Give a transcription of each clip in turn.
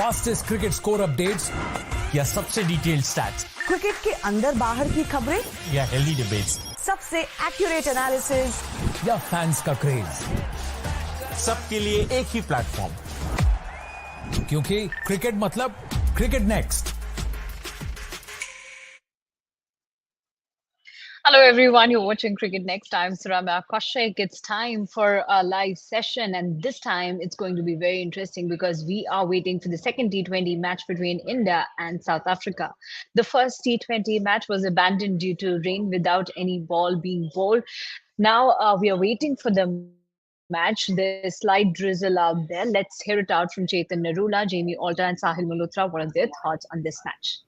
Fastest cricket score updates या सबसे detailed stats, cricket के अंदर बाहर की खबरें या हेल्दी डिबेट्स, सबसे एक्यूरेट एनालिसिस या फैंस का क्रेज, सबके लिए एक ही प्लेटफॉर्म, क्योंकि क्रिकेट मतलब cricket next. Hello everyone, you're watching Cricket Next. I'm Surama Kaushik. It's time for a live session, and this time it's going to be very interesting because we are waiting for the second T20 match between India and South Africa. The first T20 match was abandoned due to rain without any ball being bowled. Now we are waiting for the match. There's slight drizzle out there. Let's hear it out from Chetan Narula, Jamie Alter, and Sahil Malhotra. What are their thoughts on this match?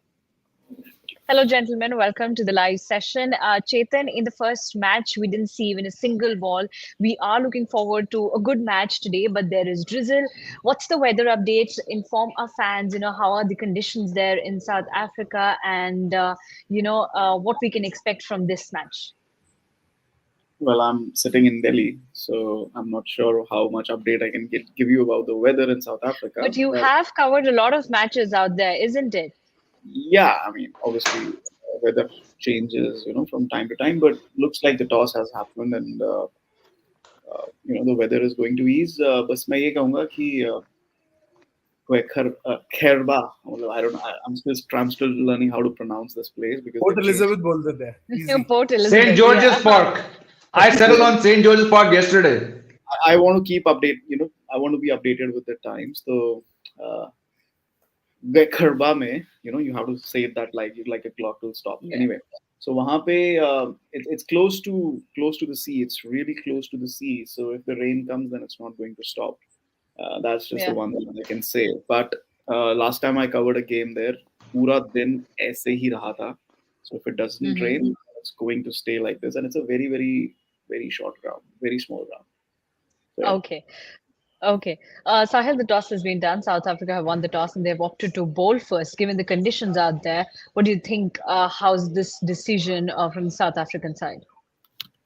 Hello, gentlemen. Welcome to the live session. Chetan, in the first match, we didn't see even a single ball. We are looking forward to a good match today, but there is drizzle. What's the weather updates? Inform our fans, how are the conditions there in South Africa, and, what we can expect from this match. Well, I'm sitting in Delhi, so I'm not sure how much update I can give you about the weather in South Africa. But you have covered a lot of matches out there, isn't it? Yeah, I mean, obviously, weather changes, from time to time, but looks like the toss has happened and, the weather is going to ease. बस मैं ये कहूँगा कि Gqberha, I don't know, I'm still learning how to pronounce this place because Port Elizabeth बोलते थे. Port Elizabeth. St. George's Park. I settled on St. George's Park yesterday. I want to keep update, I want to be updated with the times. So, Gqberha mein, you have to say that like a clock will stop. Yeah. Anyway, so wahan pe it's close to the sea. It's really close to the sea. So if the rain comes, then it's not going to stop. That's just the one thing I can say. But last time I covered a game there, pura din aise hi raha tha. So if it doesn't rain, it's going to stay like this, and it's a very, very, very short ground, very small ground. So, Okay. Sahil, the toss has been done. South Africa have won the toss and they've opted to bowl first. Given the conditions out there, what do you think? How's this decision from the South African side?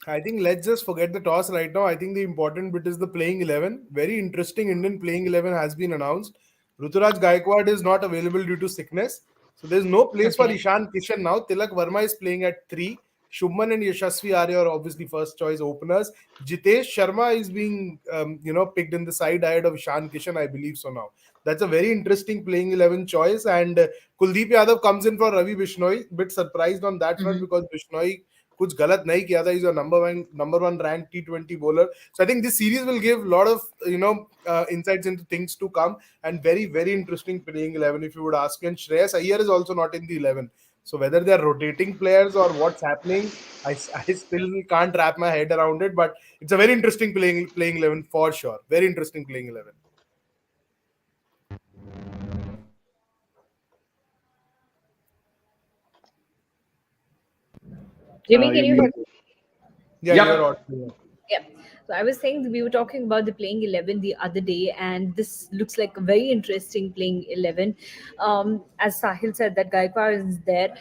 I think let's just forget the toss right now. I think the important bit is the playing 11. Very interesting Indian playing 11 has been announced. Ruturaj Gaikwad is not available due to sickness. So there's no place for Ishan Kishan now. Tilak Verma is playing at 3. Shubman and Yashasvi are your obviously first choice openers. Jitesh Sharma is being picked in the side ahead of Ishan Kishan, I believe so now. That's a very interesting playing 11 choice. And Kuldeep Yadav comes in for Ravi Bishnoi. Bit surprised on that front because Bishnoi kuch galat nahi kiya tha. He's your number one ranked T20 bowler. So I think this series will give a lot of insights into things to come, and very, very interesting playing 11 if you would ask. And Shreyas Iyer is also not in the 11. So whether they are rotating players or what's happening, I still can't wrap my head around it. But it's a very interesting playing 11 for sure. Very interesting playing 11. Jimmy, can you hear? Yeah, you're right. Yeah. So I was saying we were talking about the playing 11 the other day, and this looks like a very interesting playing 11. As Sahil said, that Gaikwad is there.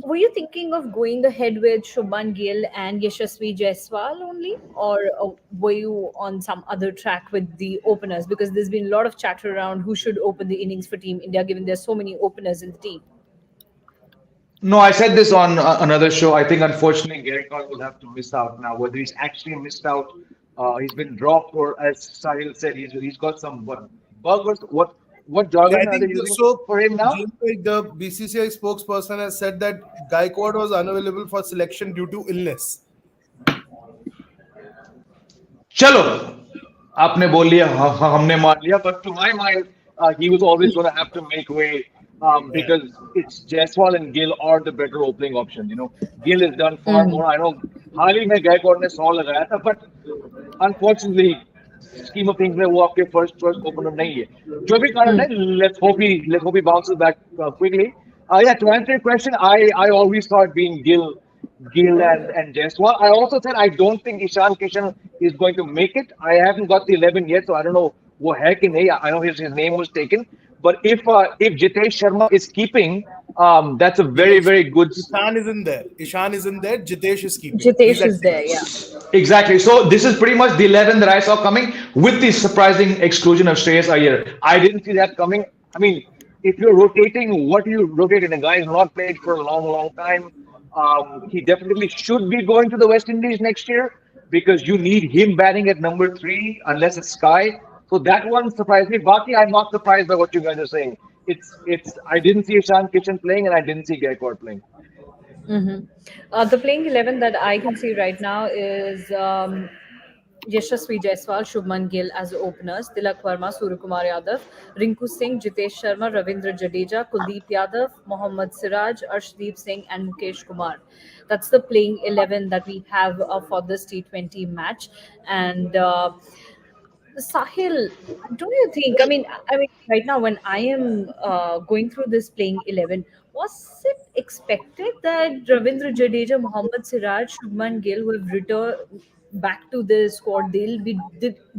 Were you thinking of going ahead with Shubman Gill and Yashasvi Jaiswal only, or were you on some other track with the openers? Because there's been a lot of chatter around who should open the innings for Team India, given there's so many openers in the team. No, I said this on another show. I think, unfortunately, Gaikwad will have to miss out now. Whether he's actually missed out, he's been dropped, or as Sahil said, he's got some buggers. What jargon are they using for him now? The BCCI spokesperson has said that Gaikwad was unavailable for selection due to illness. Chalo, आपने बोल लिया, हमने मान लिया. But to my mind, he was always going to have to make way. Because it's Jaiswal and Gill are the better opening options. Gill has done far more. I know हाल ही में Gaikwad ने 100 लगाया था, but unfortunately, scheme of things में वो आपके first choice opener नहीं है. जो भी कारण है, let's hope he bounces back quickly. To answer your question, I always thought being Gill and Jaiswal. I also said I don't think Ishan Kishan is going to make it. I haven't got the 11 yet, so I don't know वो है कि नहीं. I know his name was taken. But if Jitesh Sharma is keeping, That's a very, very good. Ishan isn't there. Ishan isn't there. Jitesh is keeping. He's Jitesh at is there, yeah. Exactly. So this is pretty much the 11 that I saw coming, with the surprising exclusion of Shreyas Iyer. I didn't see that coming. I mean, if you're rotating, what do you rotate in? A guy who's not played for a long, long time. He definitely should be going to the West Indies next year, because you need him batting at number three, unless it's Sky. So that one surprised me. Baki, I'm not surprised by what you guys are saying. It's. I didn't see Ishan Kishan playing, and I didn't see Gaikwad playing. The playing 11 that I can see right now is Yashasvi Jaiswal, Shubman Gill as openers, Tilak Verma, Suryakumar Yadav, Rinku Singh, Jitesh Sharma, Ravindra Jadeja, Kuldeep Yadav, Mohammad Siraj, Arshdeep Singh, and Mukesh Kumar. That's the playing 11 that we have for this T20 match. And Sahil, don't you think? I mean, right now when I am going through this playing 11, was it expected that Ravindra Jadeja, Mohammad Siraj, Shubman Gill will return back to the squad? They'll be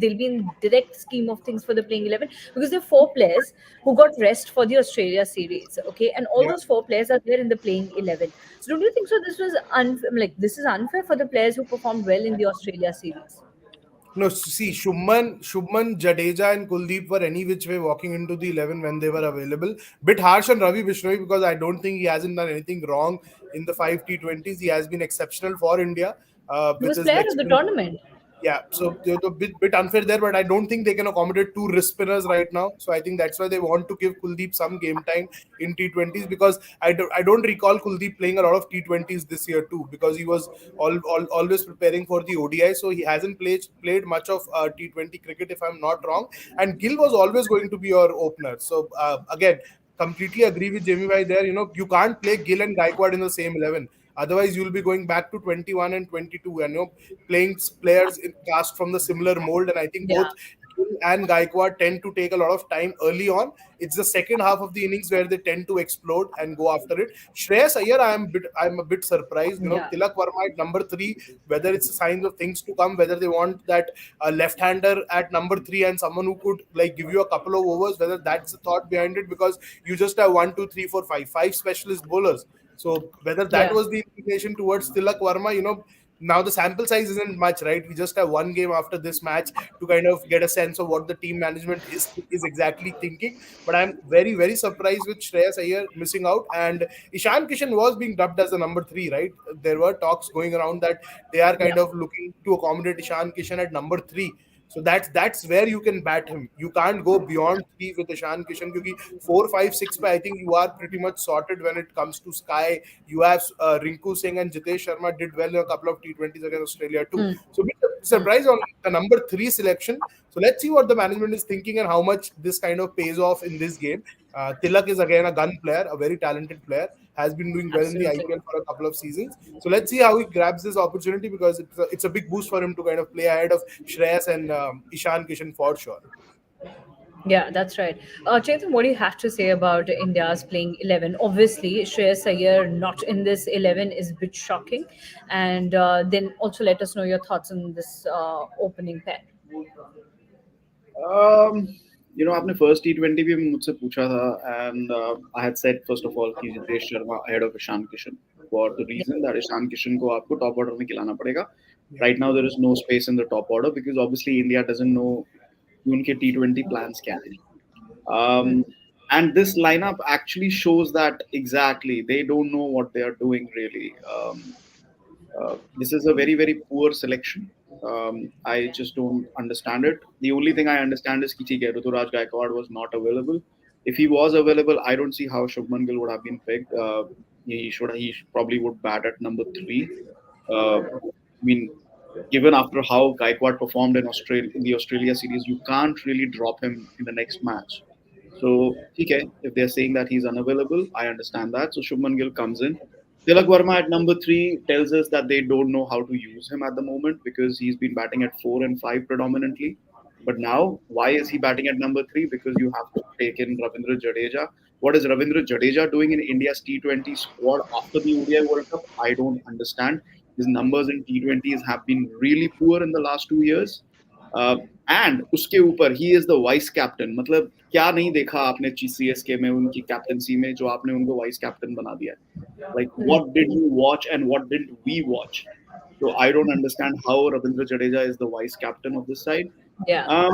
in direct scheme of things for the playing 11, because there are four players who got rest for the Australia series. Okay, and all Yeah. those four players are there in the playing 11. So don't you think so? This was this is unfair for the players who performed well in the Australia series. No, see, Shubman, Jadeja, and Kuldeep were any which way walking into the 11 when they were available. Bit harsh on Ravi Bishnoi, because I don't think he hasn't done anything wrong in the five T20s. He has been exceptional for India He with was his player leg of the spin. tournament. Yeah, so they're a bit unfair there, but I don't think they can accommodate two wrist spinners right now. So I think that's why they want to give Kuldeep some game time in T20s, because I don't recall Kuldeep playing a lot of T20s this year too, because he was always preparing for the ODI. So he hasn't played much of T20 cricket, if I'm not wrong. And Gill was always going to be your opener. So again, completely agree with Jamie Bhai there. You can't play Gill and Gaikwad in the same 11. Otherwise, you'll be going back to 21 and 22, and playing players cast from the similar mold. And I think Yeah. both Gill and Gaikwad tend to take a lot of time early on. It's the second half of the innings where they tend to explode and go after it. Shreyas Iyer, I'm a bit surprised. Yeah. Tilak Verma at number three, whether it's signs of things to come, whether they want that left-hander at number three and someone who could like give you a couple of overs, whether that's the thought behind it, because you just have 1, 2, 3, 4, 5 specialist bowlers. So whether that Yeah. was the inclination towards Tilak Verma, now the sample size isn't much, right? We just have one game after this match to kind of get a sense of what the team management is exactly thinking. But I'm very, very surprised with Shreyas Iyer missing out. And Ishan Kishan was being dubbed as the number three, right? There were talks going around that they are Yeah. kind of looking to accommodate Ishan Kishan at number three. So that's where you can bat him. You can't go beyond three with Ishan Kishan, because 4, 5, 6 by I think you are pretty much sorted when it comes to Sky. You have Rinku Singh and Jitesh Sharma did well in a couple of T20s against Australia too. Hmm. So bit surprised on the number three selection. So let's see what the management is thinking and how much this kind of pays off in this game. Tilak is again a gun player, a very talented player, has been doing well in the Absolutely. IPL for a couple of seasons. So let's see how he grabs this opportunity, because it's a big boost for him to kind of play ahead of Shreyas and Ishan Kishan for sure. Yeah, that's right. Chetan, what do you have to say about India's playing 11? Obviously, Shreyas Iyer not in this 11 is a bit shocking. And then also let us know your thoughts on this opening pair. आपने first T20 भी मुझसे पूछा था, and I had said first of all कि Jitesh Sharma ahead of Ishan Kishan for the reason that Ishan Kishan को आपको top order में खिलाना पड़ेगा. Right now there is no space in the top order because obviously India doesn't know उनके T20 plans क्या हैं. And this lineup actually shows that exactly they don't know what they are doing really. This is a very, very poor selection. I just don't understand it. The only thing I understand is कि Ruturaj Gaikwad was not available. If he was available, I don't see how Shubman Gill would have been picked. He probably would bat at number three. I mean, given after how Gaikwad performed in the Australia series, you can't really drop him in the next match. So, okay, if they're saying that he's unavailable, I understand that. So Shubman Gill comes in. Tilak Verma at number three tells us that they don't know how to use him at the moment because he's been batting at 4 and 5 predominantly. But now, why is he batting at number three? Because you have to take in Ravindra Jadeja. What is Ravindra Jadeja doing in India's T20 squad after the ODI World Cup? I don't understand. His numbers in T20s have been really poor in the last 2 years. And उसके ऊपर he is the vice captain. मतलब क्या नहीं देखा आपने CSK में उनकी captaincy में जो आपने उनको वाइस कैप्टन बना दिया. Like what did you watch and what did we watch? So I don't understand how Ravindra Jadeja is the vice captain of this side. Yeah.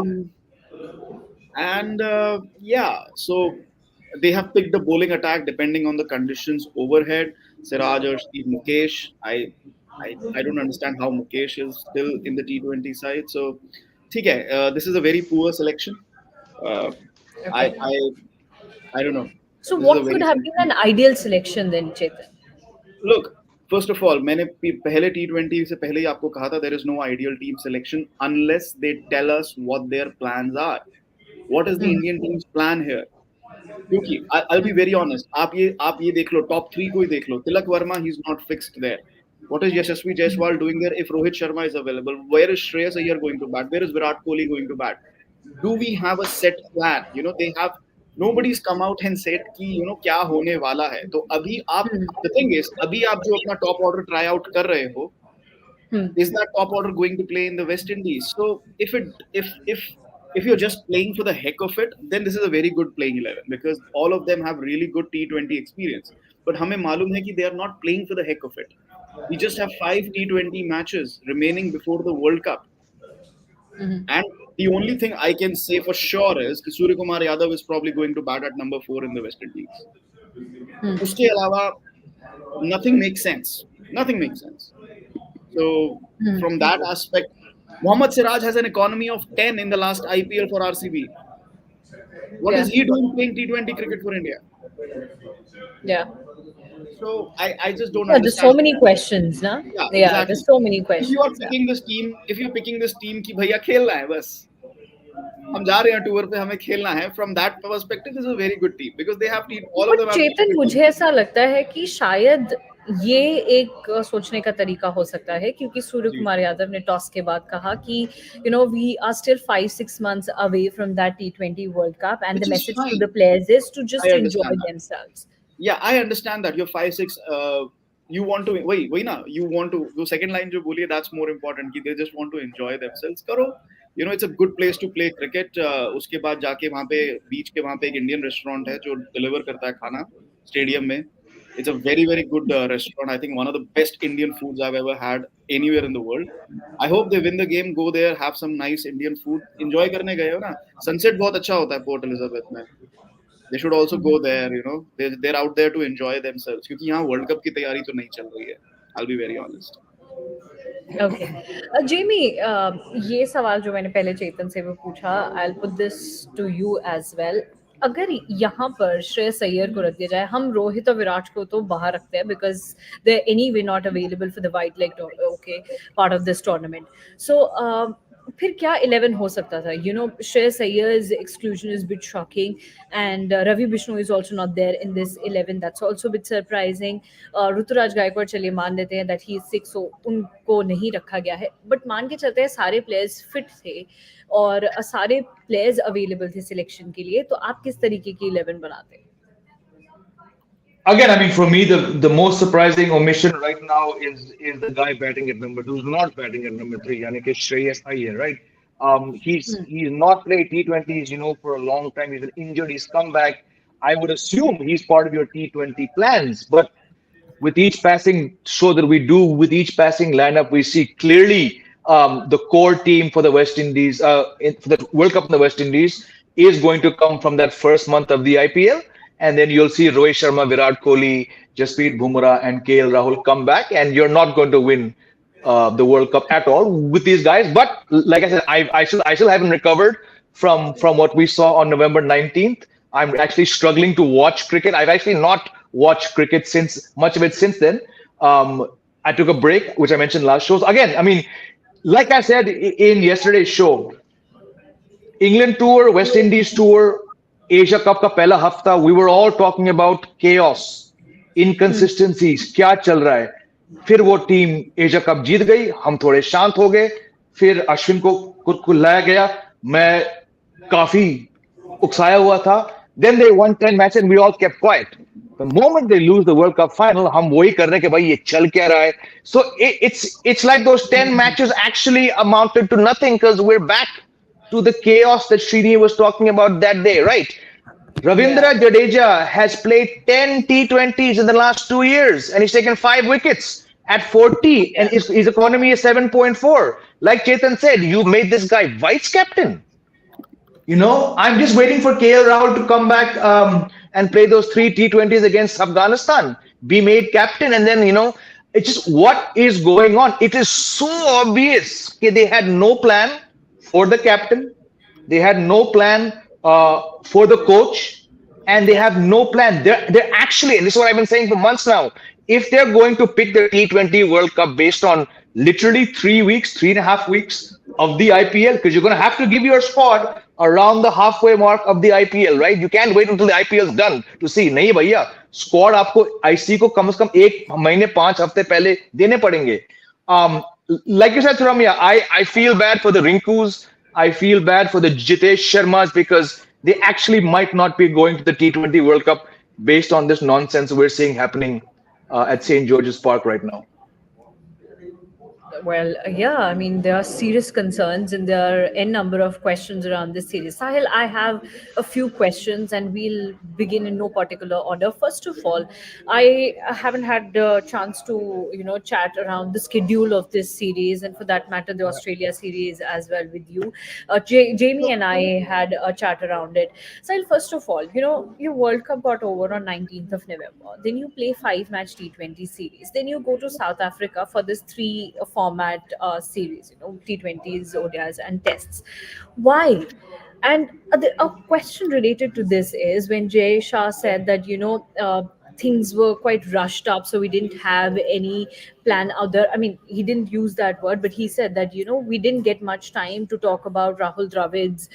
And yeah, so they have picked the bowling attack depending on the conditions overhead. Siraj or Steve Mukesh. I don't understand how Mukesh is still in the T20 side. So, okay, this is a very poor selection. Uh, I, Okay. I I don't know. So This is a what would very have been an ideal selection then, Chetan? look. First of all, मैंने पहले T20 से पहले ही आपको कहा था there is no ideal team selection unless they tell us what their plans are. What is the Indian team's plan here? क्योंकि I'll be very honest. आप ये देख लो top 3 को ही देख लो. Tilak Verma, he's not fixed there. What is Yashasvi Jaiswal doing there if Rohit Sharma is available? Where is Shreyas Iyer going to bat? Where is Virat Kohli going to bat? Do we have a set plan? You know, they have nobody's come out and said कि you know क्या होने वाला है. तो अभी आप the thing is अभी आप जो अपना top order try out कर रहे हो, is that top order going to play in the West Indies? So if you're just playing for the heck of it, then this is a very good playing 11 because all of them have really good T20 experience. But हमें मालूम है कि they are not playing for the heck of it. We just have 5 T20 matches remaining before the World Cup. And the only thing I can say for sure is that Surya Kumar Yadav is probably going to bat at number 4 in the West Indies. उसके अलावा nothing makes sense. Nothing makes sense. So from that aspect, Mohammad Siraj has an economy of 10 in the last IPL for RCB. What is he doing playing T20 cricket for India? Yeah. So I just don't There's understand. so many questions, na? Yeah, Yeah, exactly. there's so many If questions. you are picking this team कि भैया खेलना है बस. हम जा रहे हैं tour पे हमें खेलना है. From that perspective, this is a very good team because they have all of them. चेतन मुझे ऐसा लगता है कि शायद ये एक सोचने का तरीका हो सकता है क्योंकि सूर्य कुमार यादव ने टॉस के बाद कहा कि you know we are still 5-6 months away from that T20 World Cup and the message to the players is to just enjoy themselves. Yeah, I understand that you're 5-6. You want to wait ना. You want to the second line जो बोलिए that's more important कि they just want to enjoy themselves. करो. You know, it's a good place to play cricket. उसके बाद जाके वहाँ पे बीच के वहाँ पे एक इंडियन रेस्टोरेंट है जो डिलीवर करता है खाना स्टेडियम में. It's a very, very good restaurant. I think one of the best Indian foods I've ever had anywhere in the world. I hope they win the game, go there, have some nice Indian food. Enjoy करने गए हो ना. Sunset बहुत अच्छा होता है Port Elizabeth में. They should also go there, you know. They're out there to enjoy themselves. क्योंकि यहाँ World Cup की तैयारी तो नहीं चल रही है. I'll be very honest. Okay. Jamie, ये सवाल जो मैंने पहले चेतन से भी पूछा, I'll put this to you as well. अगर यहाँ पर श्रेयस अय्यर को रख दिया जाए, हम रोहित और विराट को तो बाहर रखते हैं because they're anyway not available for the white leg part of this tournament. So फिर क्या 11 हो सकता था? You know, Shreyas Iyyer's exclusion is a bit shocking, and Ravi Bishnu is also not there in this 11. That's also a bit surprising. Ruturaj Gaikwad चलिए मान लेते हैं that he is sick, so उनको नहीं रखा गया है. But मान के चलते हैं सारे players fit थे और सारे players available थे selection के लिए. तो आप किस तरीके की 11 बनाते हैं? Again, I mean, for me, the most surprising omission right now is the guy batting at number 2, who's not batting at number 3, yani ki Shreyas Iyer, right? He's not played T20s, you know, for a long time. He's been injured. He's come back. I would assume he's part of your T20 plans, but with each passing show that we do, with each passing lineup, we see clearly the core team for the West Indies, for the World Cup in the West Indies, is going to come from that first month of the IPL. And then you'll see Rohit Sharma, Virat Kohli, Jasprit Bumrah, and KL Rahul come back, and you're not going to win the World Cup at all with these guys. But like I said, I still haven't recovered from what we saw on November 19th. I'm actually struggling to watch cricket. I've actually not watched cricket much of it since then. I took a break, which I mentioned last show. So again, I mean, like I said in yesterday's show, England tour, West Indies tour, Asia Cup का पहला हफ्ता, we were all talking about chaos, inconsistencies, क्या चल रहा है. फिर वो team Asia cup जीत गई, हम थोड़े शांत हो गए. फिर अश्विन को लाया गया, मैं काफी उकसाया हुआ था. Then they won 10 matches and we all kept quiet. The moment they lose the World Cup final, हम वही कर रहे हैं कि भाई ये चल क्या रहा है. So it's like those 10 matches actually amounted to nothing because we're back to the chaos that Srini was talking about that day, right? Ravindra Jadeja has played 10 T20s in the last 2 years and he's taken 5 wickets at 40 and his economy is 7.4. Like Chetan said, you made this guy vice captain. I'm just waiting for KL Rahul to come back and play those 3 T20s against Afghanistan, be made captain, and then, it's just what is going on. It is so obvious that they had no plan for the captain, they had no plan for the coach, and they have no plan. They're actually, and this is what I've been saying for months now, if they're going to pick the T20 World Cup based on literally 3 weeks, 3.5 weeks of the IPL, because you're going to have to give your squad around the halfway mark of the IPL, right? You can't wait until the IPL is done to see. नहीं भैया, squad आपको IC को कम से कम 1 महीने 5 हफ्ते पहले देने पड़ेंगे. Like you said, Ramya, I feel bad for the Rinkus. I feel bad for the Jitesh Sharmas because they actually might not be going to the T20 World Cup based on this nonsense we're seeing happening at St. George's Park right now. Well, yeah, I mean, there are serious concerns and there are n number of questions around this series. Sahil, I have a few questions and we'll begin in no particular order. First of all, I haven't had the chance to, chat around the schedule of this series and for that matter, the Australia series as well with you. Jamie and I had a chat around it. Sahil, first of all, your World Cup got over on 19th of November. Then you play 5-match T20 series. Then you go to South Africa for this 3 format series, T20s, ODIs, and tests. Why? And a question related to this is when Jay Shah said that, things were quite rushed up, so we didn't have any plan out there. I mean, he didn't use that word, but he said that, we didn't get much time to talk about Rahul Dravid's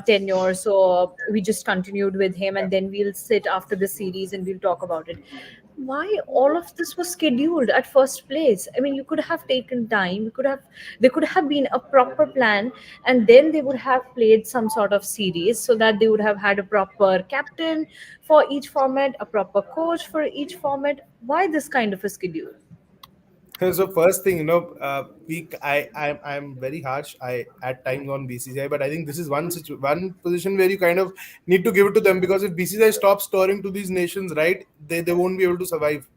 tenure, so we just continued with him and then we'll sit after the series and we'll talk about it. Why all of this was scheduled at first place? I mean, you could have taken time, there could have been a proper plan, and then they would have played some sort of series so that they would have had a proper captain for each format, a proper coach for each format. Why this kind of a schedule? So first thing, I'm very harsh. I at times on BCCI, but I think this is one position where you kind of need to give it to them, because if BCCI stops touring to these nations, right, they won't be able to survive.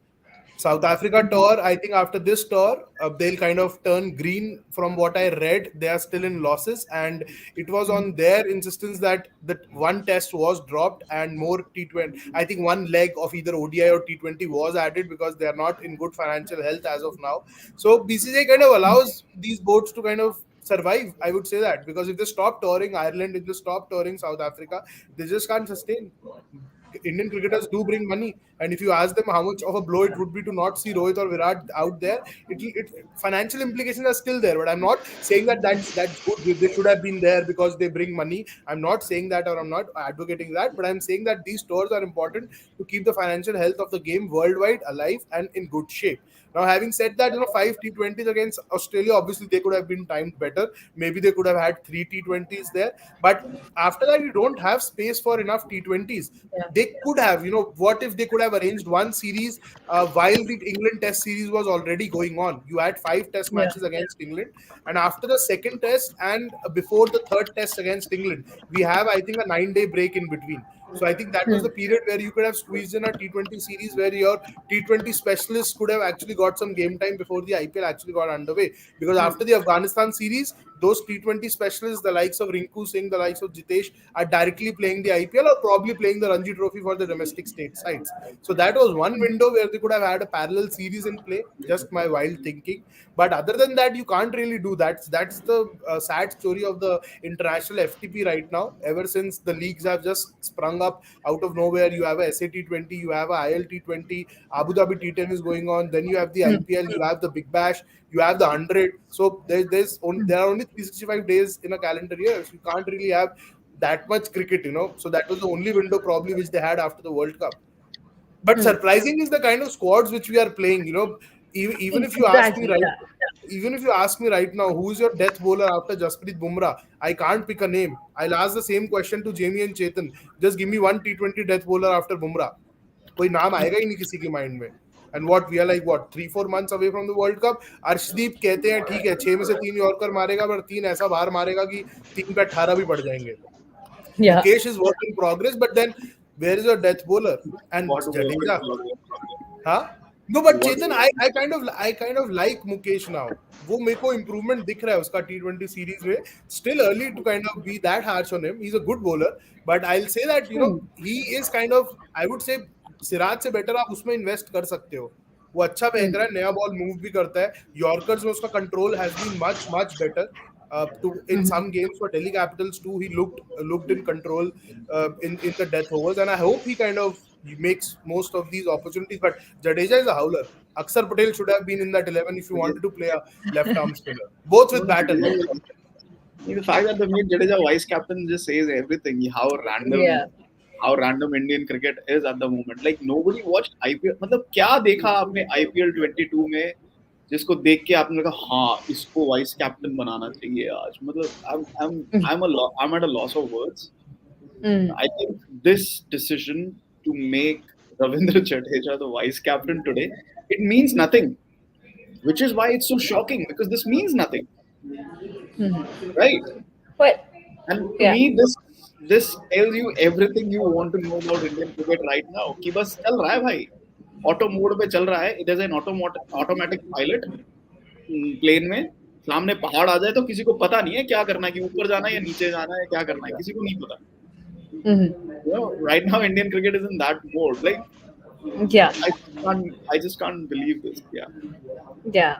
South Africa tour, I think after this tour, they'll kind of turn green. From what I read, they are still in losses, and it was on their insistence that one test was dropped and more T20. I think one leg of either ODI or T20 was added because they are not in good financial health as of now. So BCCI kind of allows these boats to kind of survive. I would say that, because if they stop touring Ireland, if they stop touring South Africa, they just can't sustain. Indian cricketers do bring money, and if you ask them how much of a blow it would be to not see Rohit or Virat out there, financial implications are still there. But I'm not saying that that's good. They should have been there because they bring money. I'm not saying that, or I'm not advocating that. But I'm saying that these tours are important to keep the financial health of the game worldwide alive and in good shape. Now, having said that, 5 T20s against Australia, obviously they could have been timed better. Maybe they could have had 3 T20s there. But after that, you don't have space for enough T20s. They could have, what if they could have arranged one series while the England Test series was already going on? You had 5 Test matches against England. And after the second Test and before the third Test against England, we have, I think, a 9-day break in between. So I think that was the period where you could have squeezed in a T20 series where your T20 specialists could have actually got some game time before the IPL actually got underway. Because after the Afghanistan series, those T20 specialists, the likes of Rinku Singh, the likes of Jitesh, are directly playing the IPL or probably playing the Ranji Trophy for the domestic state sides. So that was one window where they could have had a parallel series in play, just my wild thinking. But other than that, you can't really do that. That's the sad story of the international FTP right now. Ever since the leagues have just sprung up out of nowhere, you have a SAT20, you have a ILT20, Abu Dhabi T10 is going on, then you have the IPL, you have the Big Bash, you have the 100. So there are only 365 days in a calendar year, so you can't really have that much cricket, So that was the only window probably which they had after the World Cup. But surprising is the kind of squads which we are playing, Even if you ask me right now, who is your death bowler after Jasprit Bumrah, I can't pick a name. I'll ask the same question to Jamie and Chetan. Just give me one T20 death bowler after Bumrah. कोई नाम आएगा ही नहीं किसी के mind में. And what we are like, what 3-4 months away from the World Cup. Arshdeep कहते हैं ठीक है 6 में से 3 यॉर्कर मारेगा, पर 3 ऐसा बाहर मारेगा कि 3 पे 18 भी पड़ जाएंगे. Yeah. Mukesh is work in progress, but then where is your death bowler? And Jadeja. Huh? No, but Chetan, I kind of like Mukesh now. वो मेरे को improvement दिख रहा है उसका T20 series में. Still early to kind of be that harsh on him. He's a good bowler, but I'll say that he is kind of, I would say Siraj से better आप उसमें इन्वेस्ट कर सकते हो. वो अच्छा फेंक रहा है, नया बॉल मूव भी करता है. यॉर्कर्स में उसका control has been much better. In some games for Delhi Capitals too, he looked in control in the death overs, and I hope he kind of makes most of these opportunities. But Jadeja is a howler. Akshar Patel should have been in that 11 if you wanted to play a left arm spinner, both with bat and ball. The fact that they made Jadeja vice captain just says everything. How random Indian cricket is at the moment. Like nobody watched IPL. मतलब क्या देखा आपने IPL 22 में जिसको देख के आपने कहा हाँ इसको वाइस कैप्टन बनाना चाहिए आज. मतलब I'm at a loss of words. I think this decision to make Ravindra Jadeja the vice captain today, it means nothing, which is why it's so shocking, because this means nothing, right? But And to me, this tells you everything you want to know about Indian cricket right now. कि बस चल रहा है भाई, auto mode पे चल रहा है. There's an automatic pilot plane में. सामने पहाड़ आ जाए तो किसी को पता नहीं है क्या करना है, कि ऊपर जाना है या नीचे जाना है, क्या करना है, किसी को नहीं पता. Right now Indian cricket is in that mode. Like, yeah, I just can't believe this. yeah.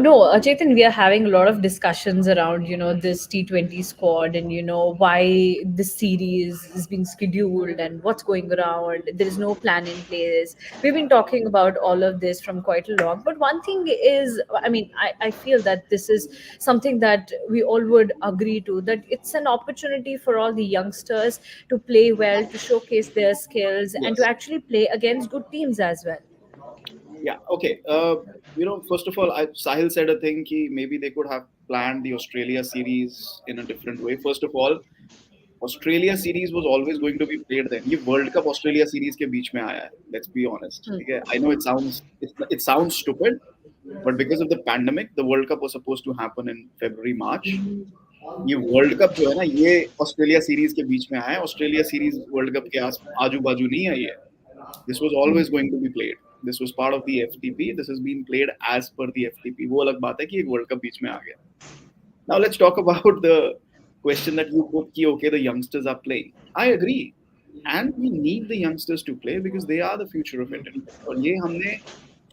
No, Chetan, we are having a lot of discussions around, this T20 squad and, why this series is being scheduled and what's going around. There is no plan in place. We've been talking about all of this from quite a long. But one thing is, I mean, I feel that this is something that we all would agree to, that it's an opportunity for all the youngsters to play well, to showcase their skills, and to actually play against good teams as well. Yeah, okay. First of all, Sahil said a thing कि maybe they could have planned the Australia series in a different way. First of all, Australia series was always going to be played then. ये World Cup Australia series के बीच में आया है. Let's be honest. Okay? I know it sounds stupid, but because of the pandemic, the World Cup was supposed to happen in February, March. ये world cup जो है ना, ये ऑस्ट्रेलिया सीरीज के बीच में आया है. ऑस्ट्रेलिया सीरीज वर्ल्ड कप के आजू बाजू नहीं है ये. This was always going to be played. This was part of the FTP. This has been played as per the FTP. वो अलग बात है कि एक वर्ल्ड कप बीच में आ गया. Now let's talk about the question that you put कि okay, the youngsters are playing. I agree, and we need the youngsters to play because they are the future of Indian cricket. और ये हमने,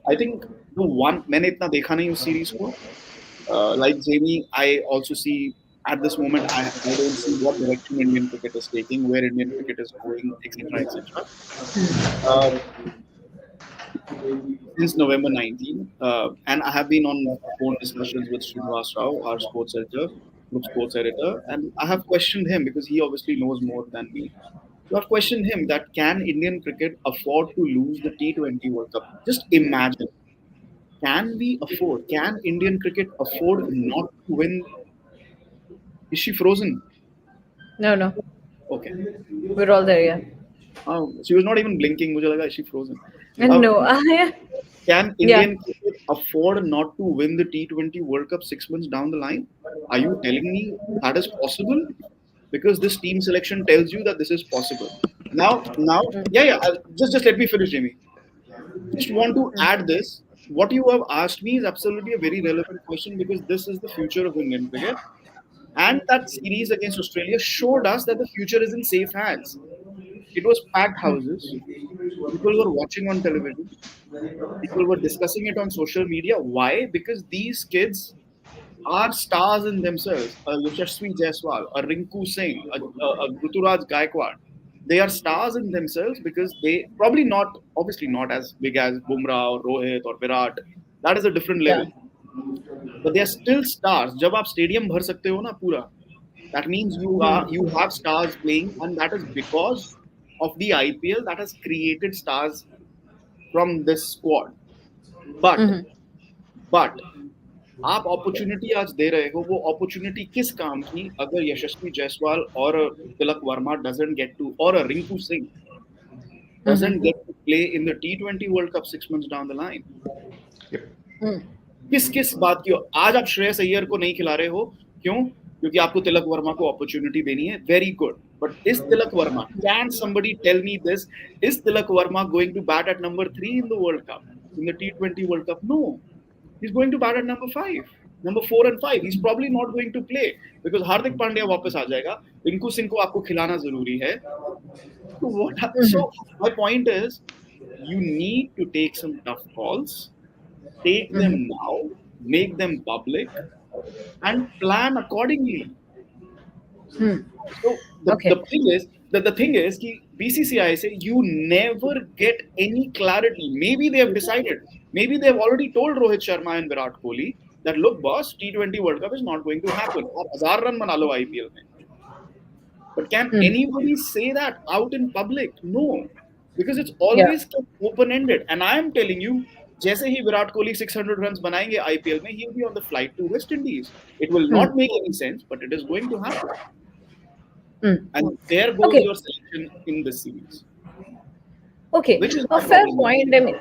I think मैंने इतना देखा नहीं उस series को. Like Jamie, I also see at this moment I don't see what direction Indian cricket is taking, where Indian cricket is going, etc., etc. Since November 19, and I have been on phone discussions with Washout, our group sports editor, and I have questioned him because he obviously knows more than me. So I've questioned him that can Indian cricket afford to lose the T20 World Cup? Just imagine. Can Indian cricket afford not to win? Is she frozen? No. Okay. We're all there, yeah. She was not even blinking. मुझे लगा, is she frozen? No. Can Indian cricket afford not to win the T20 World Cup 6 months down the line? Are you telling me that is possible? Because this team selection tells you that this is possible. Now, yeah. Just let me finish, Jamie. Just want to add this. What you have asked me is absolutely a very relevant question because this is the future of Indian cricket. And that series against Australia showed us that the future is in safe hands. It was packed houses. People were watching on television. People were discussing it on social media. Why? Because these kids are stars in themselves. A Yashasvi Jaiswal, a Rinku Singh, a Ruturaj Gaikwad. They are stars in themselves because they probably obviously not as big as Bumrah or Rohit or Virat. That is a different level. Yeah. But they are still stars. जब आप stadium भर सकते हो ना पूरा, that means you have stars playing, and that is because of the IPL that has created stars from this squad. But आप opportunity आज दे रहे हो, वो opportunity किस काम की अगर यशस्वी जायसवाल और Tilak Varma doesn't get to, or a Rinku Singh. doesn't get to play in the T20 World Cup 6 months down the line. किस बात की आज आप श्रेयस अय्यर को नहीं खिला रहे हो? क्यों? क्योंकि आपको तिलक वर्मा को अपॉर्चुनिटी देनी है. Very good. But is Tilak Verma? Can somebody tell me this? Is Tilak Verma going to bat at number 3 in the World Cup, in the T20 World Cup? No. He's going to bat at number 5, number 4 and 5. He's probably not going to play because Hardik Pandya वापस आ जाएगा. Rinku Singh को आपको खिलाना जरूरी है. So my point is, you need to take some tough calls. Take them now, make them public, and plan accordingly. So the thing is कि BCCI say you never get any clarity. Maybe they have decided. Maybe they have already told Rohit Sharma and Virat Kohli that look, boss, T20 World Cup is not going to happen. आप 1000 run बना लो IPL में. But can anybody say that out in public? No, because it's always open-ended. And I am telling you, जैसे ही Virat Kohli 600 runs बनाएंगे IPL में, he will be on the flight to West Indies. It will not make any sense, but it is going to happen. And there goes your selection in this series. Okay, a fair point. I mean,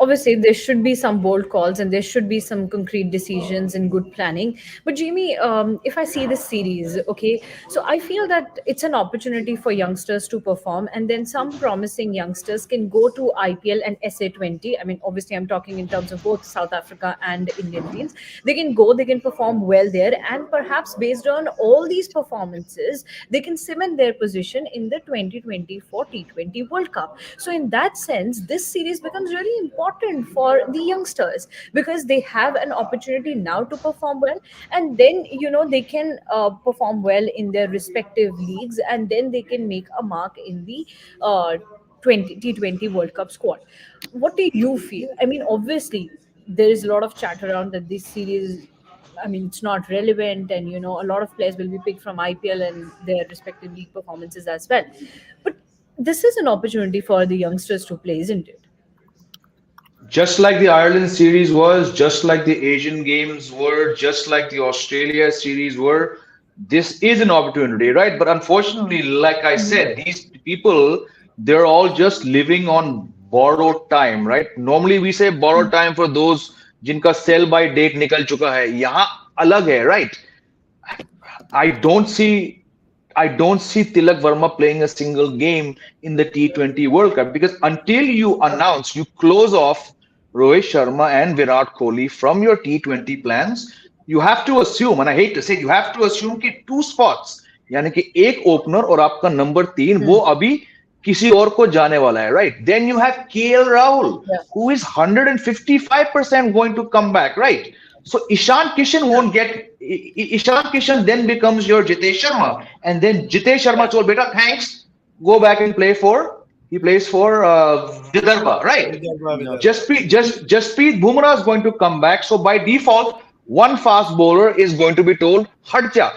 obviously there should be some bold calls and there should be some concrete decisions and good planning. But Jamie, if I see this series, okay, so I feel that it's an opportunity for youngsters to perform, and then some promising youngsters can go to IPL and SA20. I mean, obviously I'm talking in terms of both South Africa and Indian teams. They can go, they can perform well there, and perhaps based on all these performances, they can cement their position in the 2024 T20 World Cup. So in that sense, this series becomes really important for the youngsters because they have an opportunity now to perform well, and then they can perform well in their respective leagues, and then they can make a mark in the T20 World Cup squad. What do you feel? I mean, obviously there is a lot of chat around that this series, I mean, it's not relevant, and a lot of players will be picked from IPL and their respective league performances as well. But this is an opportunity for the youngsters to play, isn't it? Just like the Ireland series was, just like the Asian Games were, just like the Australia series were, this is an opportunity, right? But unfortunately, like I said, these people, they're all just living on borrowed time, right? Normally we say borrowed time for those जिनका sell by date निकल चुका है. यहाँ अलग है, right? I don't see Tilak Verma playing a single game in the T20 World Cup because until you close off Rohit Sharma and Virat Kohli from your T20 plans, you have to assume, and I hate to say, you have to assume कि 2 spots, यानी कि एक opener और आपका number 3 वो अभी किसी और को जाने वाला है, right? Then you have KL Rahul, who is 155% going to come back, right? So Ishan Kishan then becomes your Jitesh Sharma, and then Jitesh Sharma told beta, thanks, go back and play for Gqberha, right? Jasprit Bumrah is going to come back, so by default, one fast bowler is going to be told, Hatja.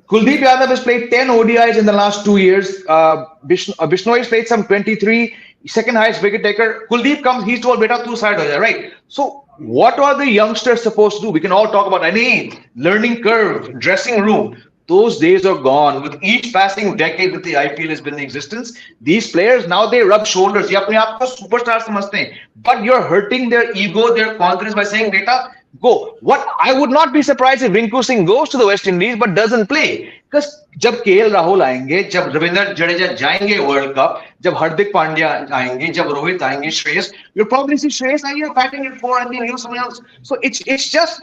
Kuldeep Yadav has played 10 ODIs in the last 2 years. Bishnoi has played some 23, second highest wicket taker. Kuldeep comes, he's told, beta, tu side ho jaya, right? So what are the youngsters supposed to do? We can all talk about any learning curve, dressing room. Those days are gone. With each passing decade that the IPL has been in existence, these players, now they rub shoulders. Ye apne aap ko superstar samajhte hain. But you're hurting their ego, their confidence by saying, beta, go. What I would not be surprised if Rinku Singh goes to the West Indies but doesn't play. Because जब KL Rahul आएंगे, जब रविंद्र जडेजा जाएंगे world cup, जब हार्दिक पांड्या आएंगे, जब रोहित आएंगे, Shreyas, you'll probably see Shreyas Iyer batting at 4 and then someone else. So it's just,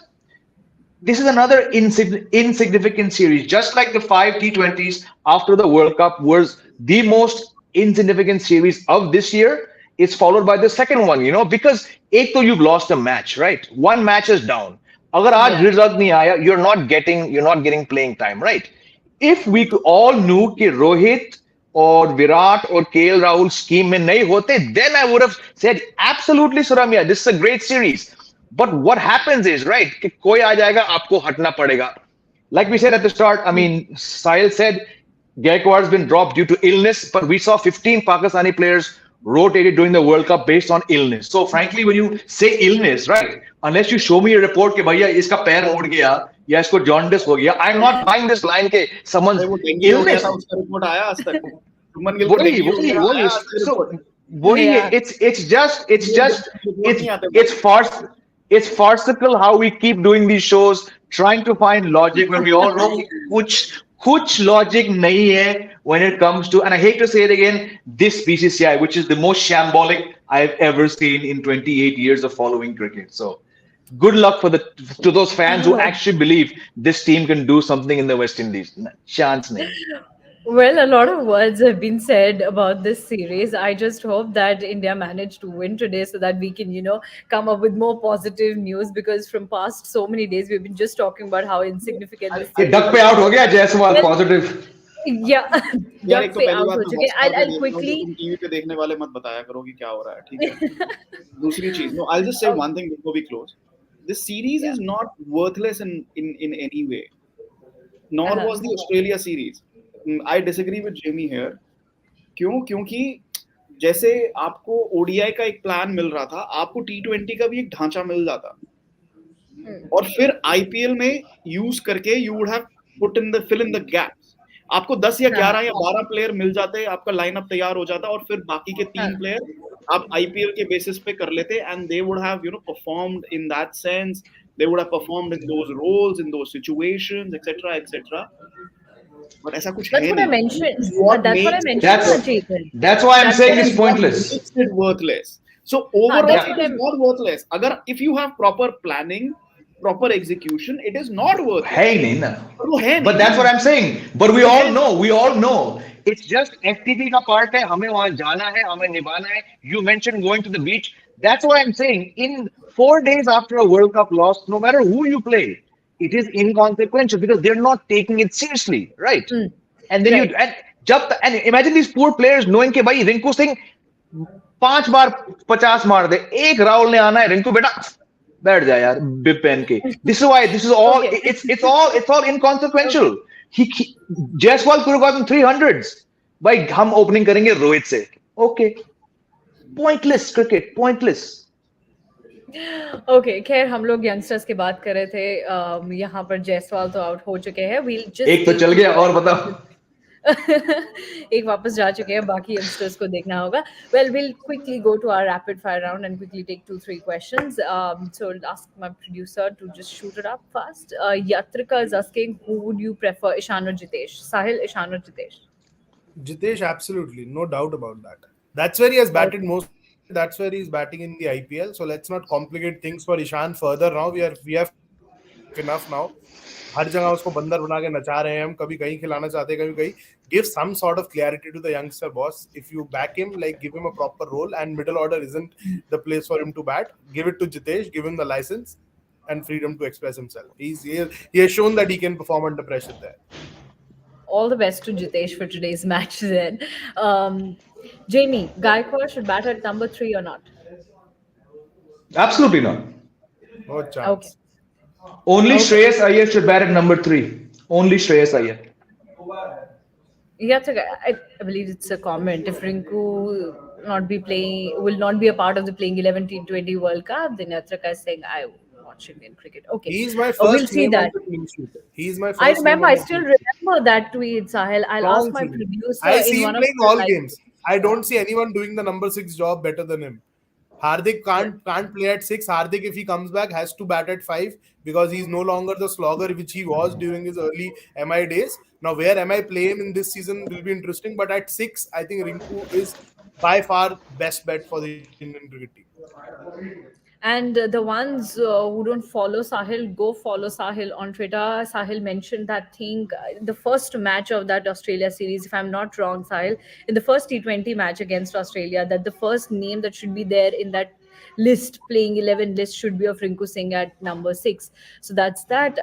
this is another insignificant series. Just like the 5 T20s after the World Cup was the most insignificant series of this year, it's followed by the second one, because एक तो you've lost a match, right? One match is down. अगर आज result नहीं आया, you're not getting playing time, right? If we all knew कि रोहित और विराट और KL Rahul scheme में नहीं होते, then I would have said absolutely Suramya, this is a great series. But what happens is, right, कि कोई आ जाएगा, आपको हटना पड़ेगा. Like we said at the start, I mean, Sahil said Gaikwad has been dropped due to illness, but we saw 15 Pakistani players rotated during the World Cup based on illness. So frankly, when you say illness, right, unless you show me a report कि भैया इसका पैर उड़ गया या इसको jaundice हो गया, I'm not buying this line कि someone's illness. शुभमन गिल को वही देखिए, वही उन्होंने वही आया आज so report। वही है Yeah. it's it's farce it's farcical how we keep doing these shows trying to find logic when we all know कि कुछ logic नहीं है when it comes to, and I hate to say it again, this BCCI, which is the most shambolic I've ever seen in 28 years of following cricket. So good luck to those fans who actually believe this team can do something in the West Indies. Chance nahi. Well, a lot of words have been said about this series. I just hope that India managed to win today so that we can, come up with more positive news, because from past so many days we've been just talking about how insignificant this ये series duck पे out हो गया Jaiswal, Well, positive. yeah, यार duck एक तो पे पहली out बात हो मैं चुके. हॉटस्टार पे I'll देख रहा हूँ, तो quickly. तुम टीवी पे देखने वाले मत बताया करो कि क्या हो रहा है, ठीक है? दूसरी चीज, no, I'll just say one thing before we close. This series is not worthless in any way. Nor was the Australia series. I disagree with Jimmy here. क्यों? क्योंकि जैसे आपको ओडीआई का एक प्लान मिल रहा था, आपको टी20 का भी एक ढांचा मिल जाता, और फिर आईपीएल में यूज करके you would have put in the fill in the gaps. आपको 10 या 11 या 12 प्लेयर मिल जाते, आपका लाइनअप तैयार हो जाता, और फिर बाकी के 3 प्लेयर आप आईपीएल के बेसिस पे कर लेते, and they would have performed in that sense, they would have performed in those roles, in those situations, etc., etc. But ऐसा कुछ That's है what I नहीं. mentioned. What That's what I makes mentioned, That's Chetan. that's why I'm That's saying what it's I- pointless. makes it worthless. So overall, that's it what is I'm- not worthless. अगर if you have proper planning, proper execution, it is not worthless. है ही नहीं ना. पर वो है But नहीं. that's what I'm saying. But we all know. It's just FTP का part है. हमें वहां जाना है, हमें निभाना है. You mentioned going to the beach. That's what I'm saying. In 4 days after a World Cup loss, no matter who you play, it is inconsequential because they're not taking it seriously, right? And then Right. and imagine these poor players knowing कि भाई रिंकू सिंह 5 बार 50 मार दे, एक राहुल ने आना है, रिंकू बेटा बैठ जा यार बिप पहन के. This is all Okay. it's all inconsequential. He Jaiswal could have gotten 300s. भाई हम ओपनिंग करेंगे रोहित से. Okay. Pointless cricket, pointless. Okay, खैर हम लोग यंगस्टर्स की बात कर रहे थे. यहाँ पर जायसवाल तो आउट हो चुके हैं. वील जस्ट एक तो चल गया और बताओ. एक वापस जा चुके हैं, बाकी यंगस्टर्स को देखना होगा. Well, we'll quickly go to our rapid fire round and quickly take 2-3 questions. So I'll ask my producer to just shoot it up fast. Yatrika is asking, who would you prefer, Ishan or Jitesh? Sahil, Ishan or Jitesh? Jitesh, absolutely, no doubt about that. That's where he has batted most. That's where he's batting in the IPL. So let's not complicate things for Ishan further now. We have enough now. हर जगह उसको बंदर बना के नचा रहे हैं हम. कभी कहीं खिलाना चाहते हैं, कभी कहीं. Give some sort of clarity to the youngster, boss. If you back him, like give him a proper role, and middle order isn't the place for him to bat. Give it to Jitesh. Give him the license and freedom to express himself. He has shown that he can perform under pressure there. All the best to Jitesh for today's match then. Jamie, Gaikwad should bat at number 3 or not? Absolutely not. No chance. Okay. Only Shreyas Iyer should bat at number 3. Only Shreyas Iyer. Yeah, I believe it's a comment. If Rinku will not be a part of the playing 11 T20 World Cup, then Yatrika is saying, I watch Indian cricket. Okay. He's my We'll first see name that. on the clean sheet. He's my first I remember, name I still remember that tweet, Sahil. I'll ask my producer I see in him one of playing the all live- games. I don't see anyone doing the number 6 job better than him. Hardik can't play at 6. Hardik, if he comes back, has to bat at 5 because he's no longer the slogger which he was during his early MI days. Now, where MI play him in this season will be interesting. But at 6, I think Rinku is by far best bet for the Indian cricket team. And the ones who don't follow Sahil, go follow Sahil on Twitter. Sahil mentioned that thing, the first match of that Australia series, if I'm not wrong, Sahil, in the first T20 match against Australia, that the first name that should be there in that list, playing 11 list, should be of Rinku Singh at number 6. So that's that.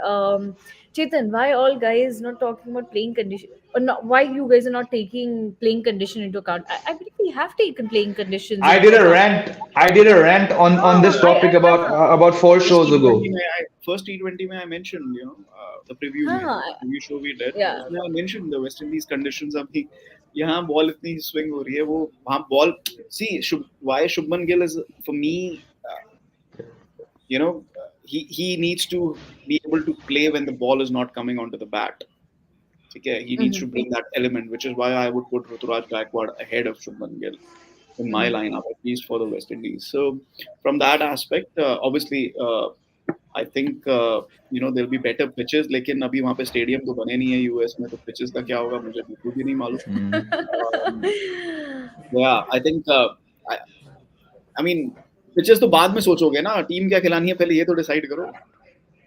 Chetan, why all guys not talking about playing condition? Or not, why you guys are not taking playing condition into account? I believe we have taken playing conditions. I into did a account. rant on this topic about 4 shows ago. First T20 mein I mentioned, the preview show we did. Yeah. I mentioned the West Indies conditions अभी यहाँ ball इतनी swing हो रही है, वो वहाँ ball. See, why Shubman Gill is for me, he needs to be able to play when the ball is not coming onto the bat. ठीक है, he needs to bring that element, which is why I would put Ruturaj Gaikwad ahead of Shubman Gill in my lineup, at least for the West Indies. So from that aspect, obviously, I think there'll be better pitches, लेकिन अभी वहाँ पे stadium तो बने नहीं है US में, तो पिचेस का क्या होगा मुझे बिल्कुल भी नहीं मालूम. Yeah, I think I mean pitches तो बाद में सोचोगे ना, टीम क्या खिलानी है पहले ये तो डिसाइड करो.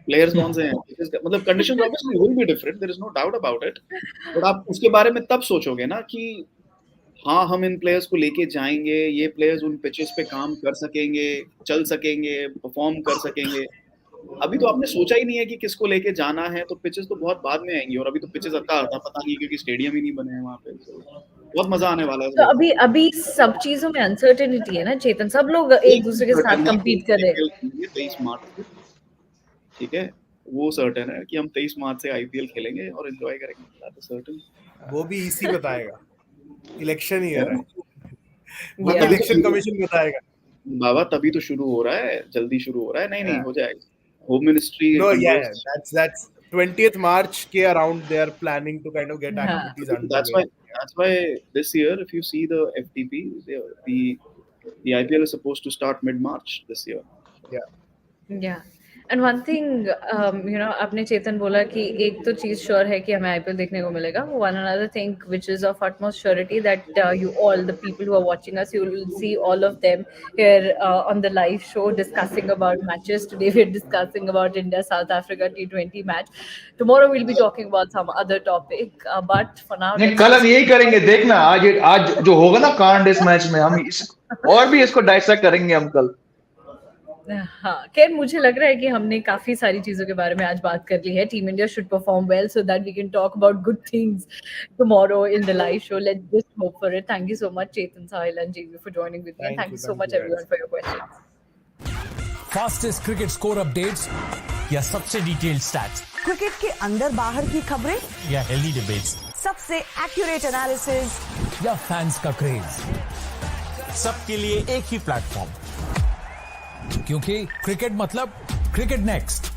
प्लेयर्स कौन से हैं, मतलब conditions obviously will be different, there is no doubt about it, but आप उसके बारे में तब सोचोगे ना कि हाँ हम इन प्लेयर्स को लेके जाएंगे, ये प्लेयर्स उन पिचेस पे काम कर सकेंगे, चल सकेंगे, परफॉर्म कर सकेंगे. अभी तो आपने सोचा ही नहीं है कि किसको लेके जाना है, तो पिचेस तो बहुत बाद में आएंगी, और अभी तो पिचेस आता पता नहीं, क्योंकि स्टेडियम ही नहीं बने हैं वहाँ पे. बहुत मजा आने वाला है. तो अभी सब चीजों में अनसर्टेनिटी है ना चेतन, सब लोग एक दूसरे के साथ कम्पीट कर रहे हैं. 23 मार्च से, ठीक है, वो सर्टेन है कि हम 23 मार्च से आईपीएल खेलेंगे और एंजॉय करेंगे. That is certain. वो भी इसी बताएगा, इलेक्शन ही है, वो इलेक्शन कमीशन बताएगा. बाबा तभी तो शुरू हो रहा है, जल्दी शुरू हो रहा है. नहीं हो जाएगा. Home ministry, no, yeah, that's 20th March के around they are planning to kind of get activities underway. That's why this year, if you see the FTP, the IPL is supposed to start mid-March this year. Yeah. And one thing, आपने चेतन बोला कि एक तो चीज sure है कि हमें IPL देखने को मिलेगा. One another thing which is of utmost surety that you all, the people who are watching us, you will see all of them here on the live show discussing about matches. Today we're discussing about India South Africa T20 match. Tomorrow we'll be talking about some other topic. But for now, नहीं, कल हम यही करेंगे. देखना आज जो होगा ना कांड इस मैच में, हम और भी इसको डाइसेक्ट करेंगे हम कल. हाँ, खैर मुझे लग रहा है कि हमने काफी सारी चीजों के बारे में आज बात कर ली है. Team India should perform well so that we can talk about good things tomorrow in the live show. Let's just hope for it. Thank you so much Chetan, Sahil and JV for joining with me. And thank you so much everyone for your questions. Fastest cricket score updates या सबसे detailed stats, cricket के अंदर बाहर की खबरें या healthy debates, सबसे accurate analysis या फैंस का क्रेज, सबके लिए एक ही प्लेटफॉर्म, क्योंकि क्रिकेट मतलब क्रिकेट नेक्स्ट.